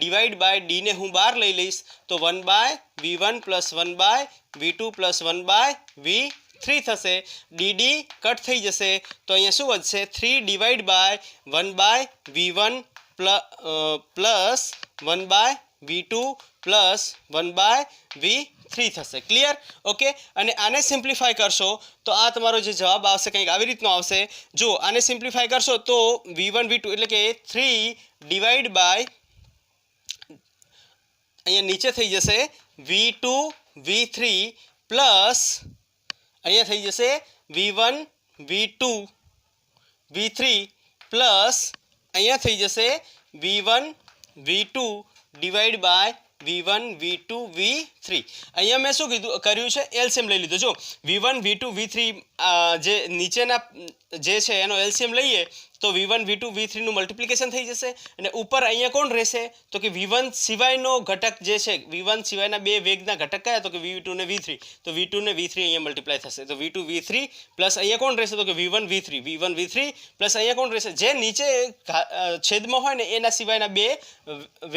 ડિવાઈડ બાય D ને હું બહાર લઈ લઈશ તો 1 by V1 + 1 by V2 + 1 by V3 થશે. DD કટ થઈ જશે તો અહીંયા શું વધશે? 3 divide by 1 by V1 plus 1 by V2 plus 1 by V3 થશે. ક્લિયર? ઓકે, અને આને સિમ્પ્લિફાય કરશો તો આ તમારો જે જવાબ આવશે કંઈક આવી રીતનો આવશે. જો આને સિમ્પ્લિફાય કરશો તો V1, V2 એટલે કે 3 ડિવાઈડ બાય, અહીંયા નીચે થઈ જશે V2, V3 પ્લસ અહીંયા થઈ જશે V1, V2, V3 પ્લસ અહીંયા થઈ જશે V1, V2 divide by V1, V2, V3. અહીંયા મેં શું કર્યું છે? એલસીએમ લઈ લીધો. જો V1, V2, V3 જે નીચેના જે છે એનો એલસીએમ લઈએ તો V1, V2, V3 નું મલ્ટિપ્લિકેશન થઈ જશે અને ઉપર અહીંયા કોણ રહેશે? તો કે V1 સિવાયનો ઘટક જે છે, V1 સિવાયના બે વેગના ઘટક કયા? તો કે V2 ને V3. તો V2 ને V3 અહીંયા મલ્ટીપ્લાય થશે તો V2, V3 પ્લસ અહીંયા કોણ રહેશે? તો કે V1, V3 પ્લસ અહીંયા કોણ રહેશે? જે નીચે છેદમાં હોય ને એના સિવાયના બે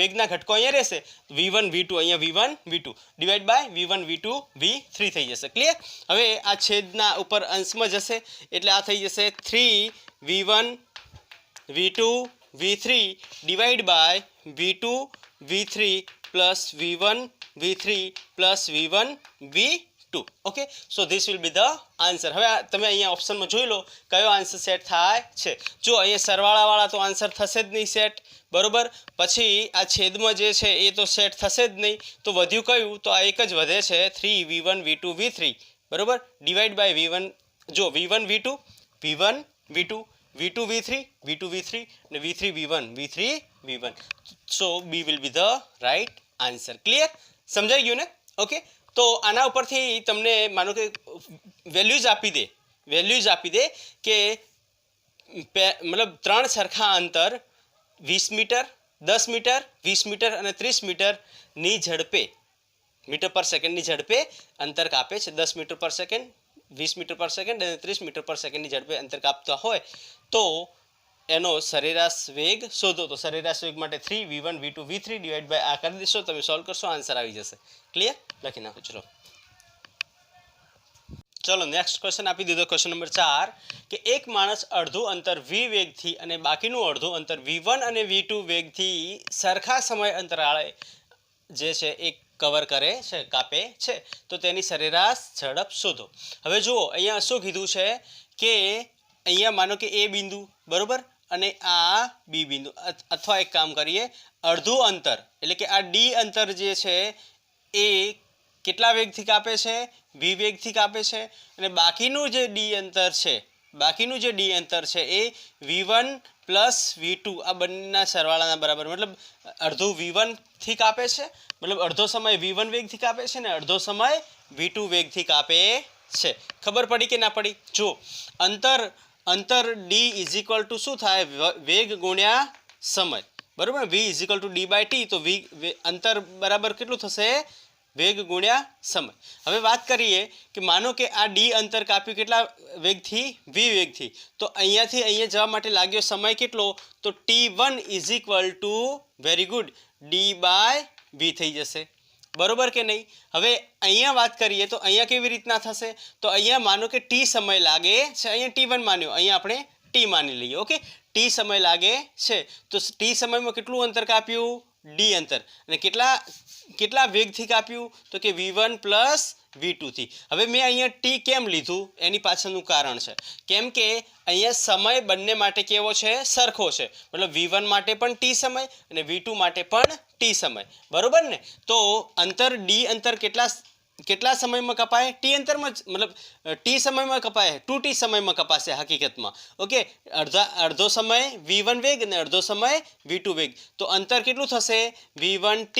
વેગના ઘટકો અહીંયા રહેશે. V1, V2, અહીંયા V1, V2 divide by V1, V2, V3 થઈ જશે. ક્લિયર? હવે આ છેદના ઉપર અંશમાં જશે એટલે આ થઈ જશે 3V1, V2, V3 divide by V2, V3 plus V1, V3 plus V1, V3 2. Okay, so this will be the answer. હવે તમે અહીંયા ઓપ્શનમાં જોઈ લો કયો આન્સર સેટ થાય છે. જો અહીંયા સરવાળાવાળા તો આન્સર થશે જ નહીં સેટ, બરોબર. પછી આ છેદમાં જે છે એ તો સેટ થશે જ નહીં. તો વધ્યું કયું? તો આ એક જ વધે છે 3v1 v2 v3, બરોબર. ડિવાઈડ બાય v1, જો v1 v2 v1 v2 v2 v3 v2 v3 અને v3 v1 v3 v1. So B will be the right answer. Clear? સમજાઈ ગયું ને? ઓકે, તો આના ઉપરથી તમને માનો કે વેલ્યુઝ આપી દે કે મતલબ 3 સરખા અંતર 20 મીટર, 10 મીટર, 20 મીટર અને 30 મીટરની ઝડપે, મીટર પર સેકન્ડની ઝડપે અંતર કાપે છે. 10 મીટર પર સેકન્ડ, 20 મીટર પર સેકન્ડ અને 30 મીટર પર સેકન્ડની ઝડપે અંતર કાપતા હોય તો એનો સરેરાશ વેગ શોધો. તો સરેરાશ વેગ માટે 3v1 v2 v3 divide by આ કરી દેશો, તમે સોલ્વ કરશો, આન્સર આવી જશે. ક્લિયર? લખી નાખો. ચલો નેક્સ્ટ ક્વેશ્ચન આપી દીધો. ક્વેશ્ચન નંબર 4 કે એક માણસ અડધું અંતર v વેગથી અને બાકીનું અડધું અંતર v1 અને v2 વેગથી સરખા સમય અંતરાળે જે છે એ કવર કરે છે, કાપે છે, તો તેની સરેરાશ ઝડપ શોધો. હવે જુઓ અહીંયા શું કીધું છે કે અહીંયા માનો કે એ બિંદુ, બરોબર, અને આ બી બિંદુ, અથવા એક કામ કરીએ, અડધું અંતર એટલે કે આ ડી અંતર જે છે એ કેટલા વેગથી કાપે છે? v વેગથી કાપે છે. અને બાકીનું જે ડી અંતર છે એ v1 પ્લસ v2 આ બંનેના સરવાળાના બરાબર, મતલબ અડધું v1 થી કાપે છે, મતલબ અડધો સમય v1 વેગથી કાપે છે ને અડધો સમય v2 વેગથી કાપે છે. ખબર પડી કે ના પડી? જો અંતર d ઇઝ ઇક્વલ ટુ શું થાય? વેગ ગુણ્યા સમય, બરાબર. v is equal to d by t, તો અંતર બરાબર કેટલું થશે? વેગ ગુણ્યા સમય. હવે વાત કરીએ કે માનો કે આ ડી અંતર કાપ્યું કેટલા વેગથી? v વેગથી. તો અહીંયાથી અહીંયા જવા માટે લાગ્યો સમય કેટલો? તો t1 is equal to, very good, d by v થઈ જશે, બરોબર કે નહીં? હવે અહીંયા વાત કરીએ તો અહીંયા કેવી રીતના થશે? તો અહીંયા માનો કે t સમય લાગે છે, અહીંયા t1 માન્યો, અહીંયા આપણે t માની લઈએ. ઓકે, t સમય લાગે છે, તો t સમયમાં કેટલું અંતર કાપ્યું? d અંતર. અને કેટલા વેગથી કાપ્યું? તો કે v1 પ્લસ v2 થી. હવે મેં અહીંયા t કેમ લીધું? એની પાછળનું કારણ છે. કેમ કે અહીંયા સમય બંને માટે કેવો છે? સરખો છે. મતલબ v1 માટે પણ t સમય અને v2 માટે પણ t સમય, બરોબર ને? તો અંતર d અંતર કેટલા સમયમાં કપાય? t અંતરમાં, મતલબ t સમયમાં કપાય, 2t સમયમાં કપાશે હકીકતમાં. ઓકે, અડધો સમય v1 વેગ અને અડધો સમય v2 વેગ. તો અંતર કેટલું થશે? v1t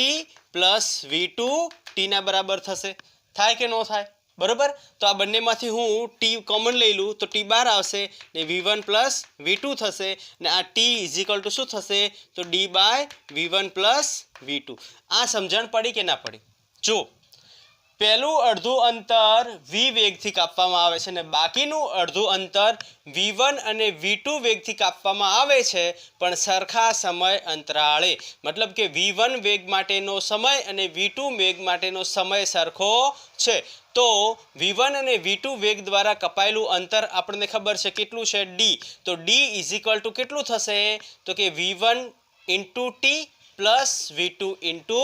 પ્લસ v2 t ના બરાબર થશે. થાય કે ન થાય? બરોબર. તો આ બંનેમાંથી હું t કોમન લઈ લઉં તો t બહાર આવશે ને v1 પ્લસ v2 થશે ને આ t ઇઝ ઇક્વલ ટુ શું થશે? તો d by v1 plus v2. આ સમજણ પડી કે ના પડી? જો પહેલું અડધું અંતર v વેગથી કાપવામાં આવે છે અને બાકીનું અડધું અંતર v1 અને v2 વેગથી કાપવામાં આવે છે, પણ સરખા સમય અંતરાળે. મતલબ કે v1 વેગ માટેનો સમય અને v2 વેગ માટેનો સમય સરખો છે. તો v1 અને v2 વેગ દ્વારા કપાયેલું અંતર આપણને ખબર છે કેટલું છે? d. તો d ઇઝ ઇક્વલ ટુ કેટલું થશે? તો કે v1 into t plus v2 into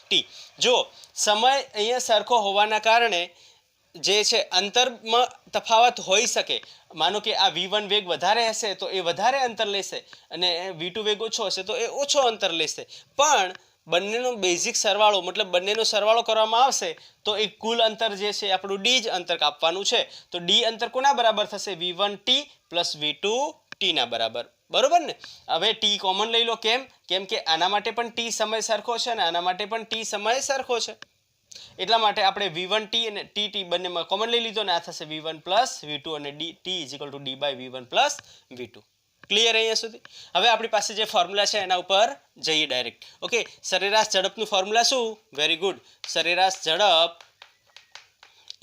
t. જો સમય અહીંયા સરખો હોવાના કારણે જે છે અંતરમાં તફાવત હોઈ શકે. માનો કે આ v1 વેગ વધારે હશે તો એ વધારે અંતર લેશે અને v2 વેગ ઓછો હશે તો એ ઓછો અંતર લેશે. પણ બંનેનો બેઝિક સરવાળો, મતલબ બંનેનો સરવાળો કરવામાં આવશે તો એ કુલ અંતર જે છે આપણું d જ અંતર કાપવાનું છે. તો d અંતર કોના બરાબર થશે? v1t પ્લસ v2 t ના બરાબર, બરોબર ને? હવે t કોમન લઈ લો. કેમ કે આના માટે પણ t સમય સરખો છે અને આના માટે પણ t સમય સરખો છે. એટલા માટે આપણે v1t અને tt બંનેમાં કોમન લઈ લીધો અને આ થશે v1 પ્લસ v2 અને t is equal to d by v1 plus v2. Clear અહીંયા સુધી? હવે આપણી પાસે જે ફોર્મ્યુલા છે એના ઉપર જઈએ ડાયરેક્ટ. ઓકે, સરેરાશ ઝડપનું ફોર્મ્યુલા શું? વેરી ગુડ, સરેરાશ ઝડપ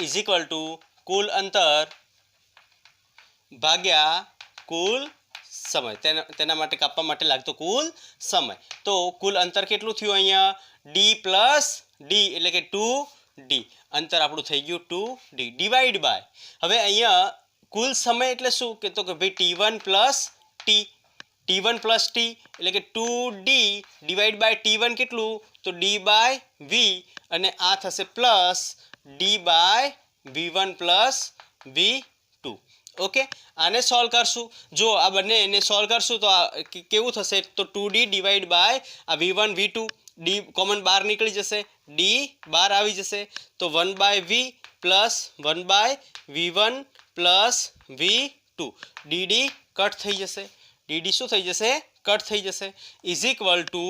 ઇઝ ઇક્વલ ટુ કુલ અંતર ભાગ્યા કુલ સમય, તેના માટે કાપવા માટે લાગતો કુલ સમય. તો કુલ અંતર કેટલું થયું અહીંયા? d પ્લસ d એટલે કે 2d. અંતર આપણું થઈ ગયું 2d ડિવાઈડ બાય, હવે અહીંયા કુલ સમય એટલે શું? કે તો કે ભાઈ t1 પ્લસ t એટલે કે 2d ડિવાઈડ બાય t1 કેટલું? તો d બાય v અને આ થશે plus d by V1 plus V2. Okay, આને સોલ્વ કરશું. જો આ બંને એને સોલ્વ કરશું તો આ કેવું થશે? તો 2D ડિવાઈડ બાય આ V1 V2, ડી કોમન બહાર નીકળી જશે, ડી બહાર આવી જશે, તો 1/V plus 1/V1 plus V2. DD cut થઈ જશે. ડીડી શું થઈ જશે? કટ થઈ જશે. ઇઝ ઇક્વલ ટુ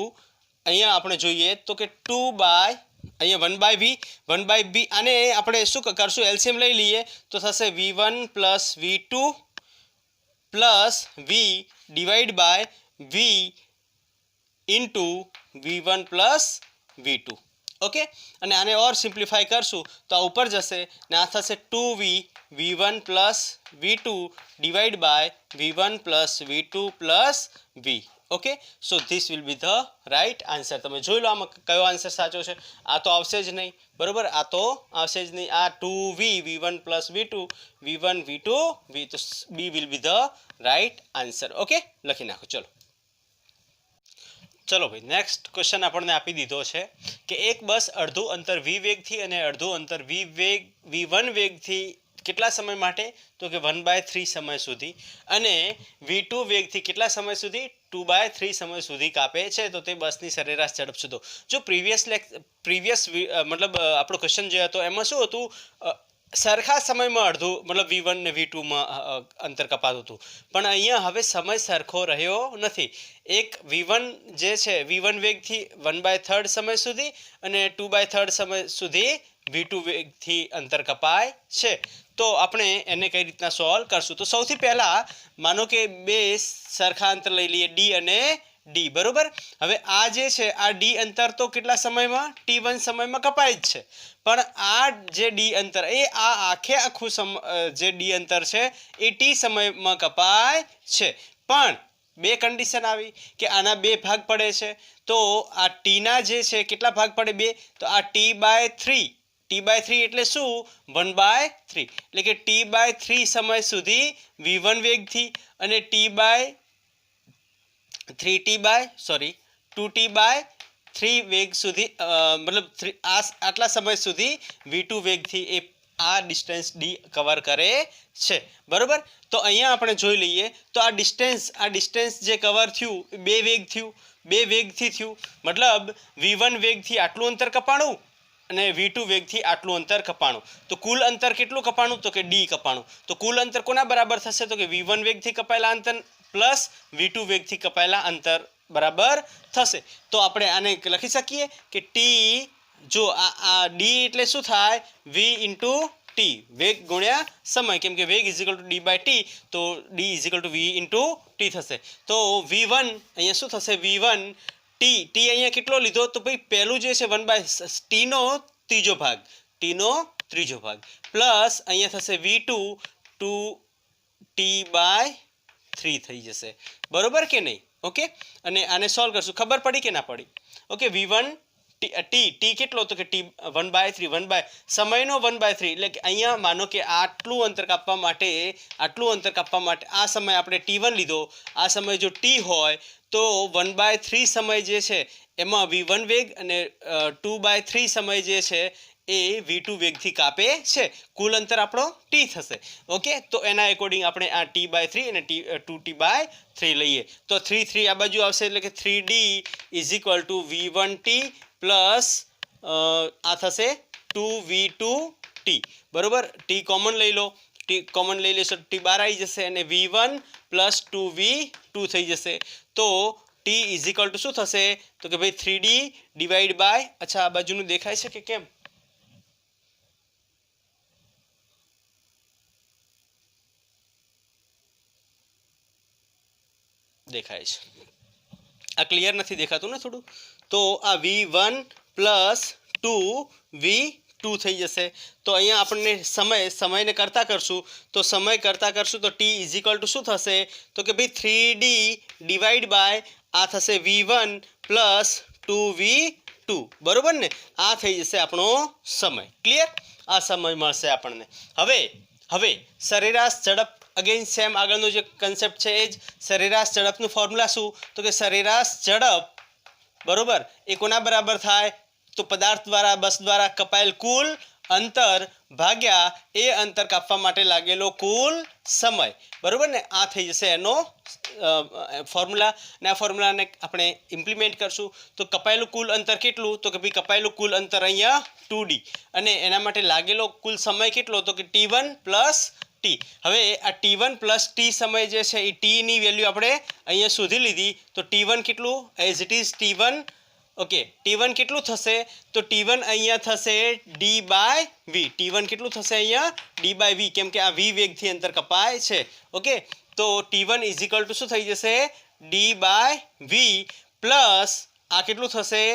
અહીંયા આપણે જોઈએ તો કે 2/, અહીંયા 1/V આને આપણે શું કરશું? એલસીએમ લઈ લઈએ તો થશે V1 plus V2 plus V divide by V into V1 plus V2. Okay, અને આને ઓર સિમ્પ્લિફાઈ કરશું તો આ ઉપર જશે ને આ થશે 2V V1 plus V2 divide by V1 plus V2 plus V. Okay, so this will be the right answer. તમે જોઈ લો આમાં કયો આન્સર સાચો છે. આ તો આવશે જ નહીં, બરોબર? આ તો આવશે જ નહીં. આ 2V V1 plus V2 V1 V2 V, તો બી will be the right answer. Okay, લખી નાખો. ચલો ભાઈ, નેક્સ્ટ ક્વેશ્ચન આપણને આપી દીધો છે કે એક બસ અડધું અંતર V વેગથી અને અડધું અંતર V1 વેગથી કેટલા સમય માટે? તો કે 1/3 સમય સુધી, અને V2 વેગથી કેટલા સમય સુધી? 2/3 સમય સુધી કાપે છે. તો તે બસની સરેરાશ ઝડપ શોધો. જો પ્રીવિયસ મતલબ આપણો ક્વેશ્ચન જે હતો એમાં શું હતું? સરખા સમયમાં અડધું મતલબ V1 ને V2માં અંતર કપાતું હતું, પણ અહીંયા હવે સમય સરખો રહ્યો નથી. એક V1 જે છે V1 વેગથી 1/3 સમય સુધી અને 2/3 સમય સુધી V2 વેગથી અંતર કપાય છે. તો આપણે એને કઈ રીતના સોલ્વ કરશું? તો સૌથી પહેલાં માનો કે બે સરખા અંતર લઈ લઈએ, ડી અને ડી, બરોબર? હવે આ જે છે આ ડી અંતર તો કેટલા સમયમાં? T1 સમયમાં કપાય જ છે, પણ આ જે ડી અંતર એ આ આખું જે ડી અંતર છે એ T સમયમાં કપાય છે. પણ બે કન્ડિશન આવી કે આના બે ભાગ પડે છે, તો આ ટીના જે છે કેટલા ભાગ પડે? બે. તો આ T/3 એટલે શું? 1/3, એટલે કે T/3 સમય સુધી V1 વેગથી અને 2T/3 વેગ સુધી મતલબ આટલા સમય સુધી V2 વેગથી એ આ ડિસ્ટન્સ ડી કવર કરે છે, બરોબર? તો અહીંયા આપણે જોઈ લઈએ તો આ ડિસ્ટન્સ જે કવર થયું બે વેગથી થયું, મતલબ V1 વેગથી આટલું અંતર કપાણું અને V2 વેગથી આટલું અંતર કપાણું. તો કુલ અંતર કેટલું કપાણું? તો કે ડી કપાણું. તો કુલ અંતર કોના બરાબર થશે? તો કે V1 વેગથી કપાયેલા અંતર પ્લસ V2 વેગથી કપાયેલા અંતર બરાબર થશે. તો આપણે આને લખી શકીએ કે ટી, જો આ ડી એટલે શું થાય? V ઇન્ટુ ટી, વેગ ગુણ્યા સમય, કેમ કે વેગ ઇઝ ઇક્વલ ટુ D/T, તો D is equal two V into T થશે. તો V1 અહીંયા શું થશે? V1 ટી અહીંયા કેટલો લીધો? તો ભાઈ પહેલું જે છે 1/Tનો ત્રીજો ભાગ પ્લસ અહીંયા થશે V2 2T/3 થઈ જશે, બરોબર કે નહીં? ઓકે, અને આને સોલ્વ કરશું. ખબર પડી કે ના પડી? ઓકે, V1 ટી કેટલો? તો કે T 1/3 સમયનો 1/3, એટલે કે અહીંયા માનો કે આટલું અંતર કાપવા માટે આ સમય આપણે T1 લીધો. આ સમય જો T હોય તો 1/3 સમય જે છે એમાં V1 વેગ અને 2/3 સમય જે છે એ V2 વેગથી કાપે છે. કુલ અંતર આપણો T થશે. ઓકે, તો એના એકોર્ડિંગ આપણે આ T/3 અને 2T/3 લઈએ તો 3 આ બાજુ આવશે, એટલે કે 3D is equal two V1T plus આ થશે 2V2T, બરોબર? ટી કોમન લઈ લો, લેશો ટી બહાર આવી જશે અને V1 પ્લસ 2V2 થઈ જશે. તો ટી ઇઝ ઇક્વલ ટુ શું થશે? તો કે ભાઈ 3D ડિવાઈડ બાય, અચ્છા આ બાજુનું દેખાય છે કે કેમ? દેખાય છે. આ ક્લિયર નથી દેખાતું ને થોડું? તો આ V1 પ્લસ 2V2 થઈ જશે. તો અહીંયા આપણને સમયને કરતા કરશું તો T ઇઝ ઇક્વલ ટુ શું થશે? તો કે ભાઈ 3D ડિવાઈડ બાય આ થશે V1 પ્લસ 2V2, બરોબર ને? આ થઈ જશે આપણો સમય. ક્લિયર? આ સમય મળશે આપણને. હવે સરેરાશ ઝડપ, અગેન સેમ આગળનો જે કન્સેપ્ટ છે એ જ. સરેરાશ ઝડપનું ફોર્મ્યુલા શું? તો કે સરેરાશ ઝડપ બરોબર એ કોના બરાબર થાય? તો પદાર્થ દ્વારા બસ દ્વારા કપાયેલ કુલ અંતર ભાગ્યા એ અંતર કાપવા માટે લાગેલો કુલ સમય, બરાબર ને? આ થઈ જશે એનો ફોર્મ્યુલા, અને આ ફોર્મ્યુલાને આપણે ઇમ્પ્લિમેન્ટ કરશું. તો કપાયેલું કુલ અંતર કેટલું? તો કે ભાઈ કપાયેલું કુલ અંતર અહીંયા 2d, અને એના માટે લાગેલો કુલ સમય કેટલો? તો કે t1 પ્લસ ટી. હવે આ t1 પ્લસ ટી સમય જે છે એ ટીની વેલ્યુ આપણે અહીંયા શોધી લીધી. તો t1 કેટલું? As it is t1. Okay, t1 કેટલું થશે? તો t1 અહીંયા થશે d/v. t1 કેટલું થશે અહીંયા? d/v, કેમ કે આ v વેગથી અંતર કપાય છે. ઓકે, તો t1 ઇઝ ઇક્વલ ટુ શું થઈ જશે? d/v પ્લસ આ કેટલું થશે?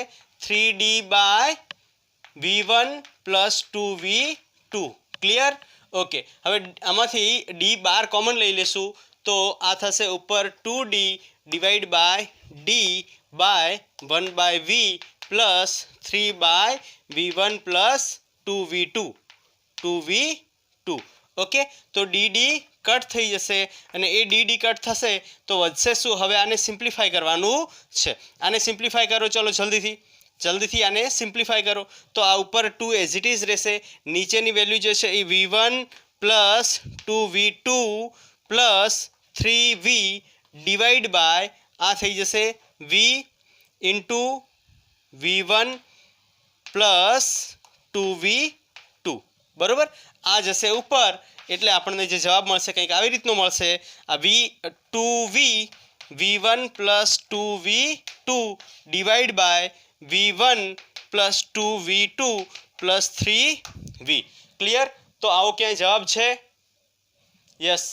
3d/v1 plus 2v2. Clear? Okay, હવે આમાંથી d બાર કોમન લઈ લેશું તો આ થશે ઉપર 2d divide by d by 1/v plus 3/v1 plus 2v2. Okay, તો dd કટ થઈ જશે, અને એ dd કટ થશે તો વધશે શું? હવે આને સિમ્પ્લિફાય કરવાનું છે. આને સિમ્પ્લિફાય કરો, ચલો જલ્દીથી આને સિમ્પ્લિફાય કરો. તો આ ઉપર 2 એઝ ઇટ ઇઝ રહેશે, નીચેની વેલ્યુ જે છે એ v1 plus 2v2 plus 3v divide by આ થઈ જશે v into v1 plus 2v2, બરાબર? આ જશે ઉપર, એટલે આપણને જે જવાબ મળશે કંઈક આવી રીતનો મળશે. આ v1 plus 2v2 divide by v1 plus 2v2 plus 3v. Clear? તો આવો ક્યાંય જવાબ છે? Yes,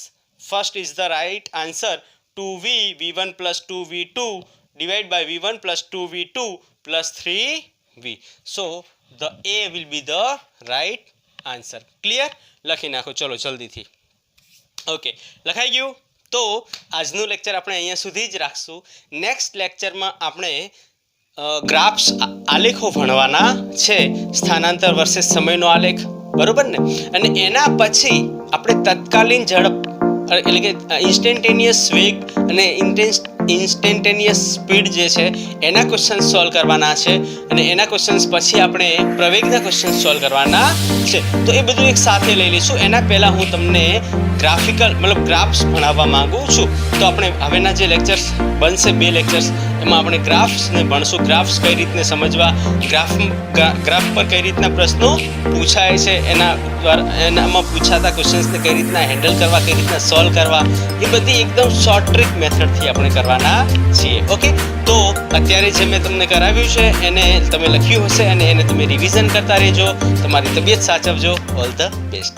first is the right answer. 2v v1 plus 2v2 divide by v1 plus 2v2 plus 3v. So the A will be the right answer. Clear? લખી નાખો ચલો જલ્દીથી. ઓકે, લખાઈ ગયું? તો આજનું લેક્ચર આપણે અહીંયા સુધી જ રાખશું. નેક્સ્ટ લેક્ચરમાં આપણે ગ્રાફ્સ આલેખો ભણવાના છે, સ્થાનાંતર વર્સેસ સમયનો આલેખ, બરોબર ને? અને એના પછી આપણે તત્કાલીન ઝડપ એટલે કે ઇન્સ્ટન્ટેનિયસ વેગ અને ઇન્સ્ટન્ટેનિયસ સ્પીડ જે છે એના ક્વેશ્ચન સોલ્વ કરવાના છે, અને એના ક્વેશ્ચન્સ પછી આપણે પ્રવેગના ક્વેશ્ચન સોલ્વ કરવાના છે. તો એ બધું એક સાથે લઈ લઈશું. એના પહેલાં હું તમને ગ્રાફ્સ ભણાવવા માંગુ છું. તો આપણે હવેના જે લેક્ચર્સ બનશે 2 લેક્ચર્સ, એમાં આપણે ગ્રાફ્સને ભણશું. ગ્રાફ્સ કઈ રીતને સમજવા, ગ્રાફ પર કઈ રીતના પ્રશ્નો પૂછાય છે, એનામાં પૂછાતા ક્વેશ્ચન્સને કઈ રીતના હેન્ડલ કરવા, કઈ રીતના સોલ્વ કરવા, એ બધી એકદમ શોર્ટ ટ્રીક મેથડથી આપણે કરવાના છીએ. ઓકે, તો અત્યારે જે મેં તમને કરાવ્યું છે એને તમે લખ્યું હશે, અને એને તમે રિવિઝન કરતા રહેજો. તમારી તબિયત સાચવજો. All the best.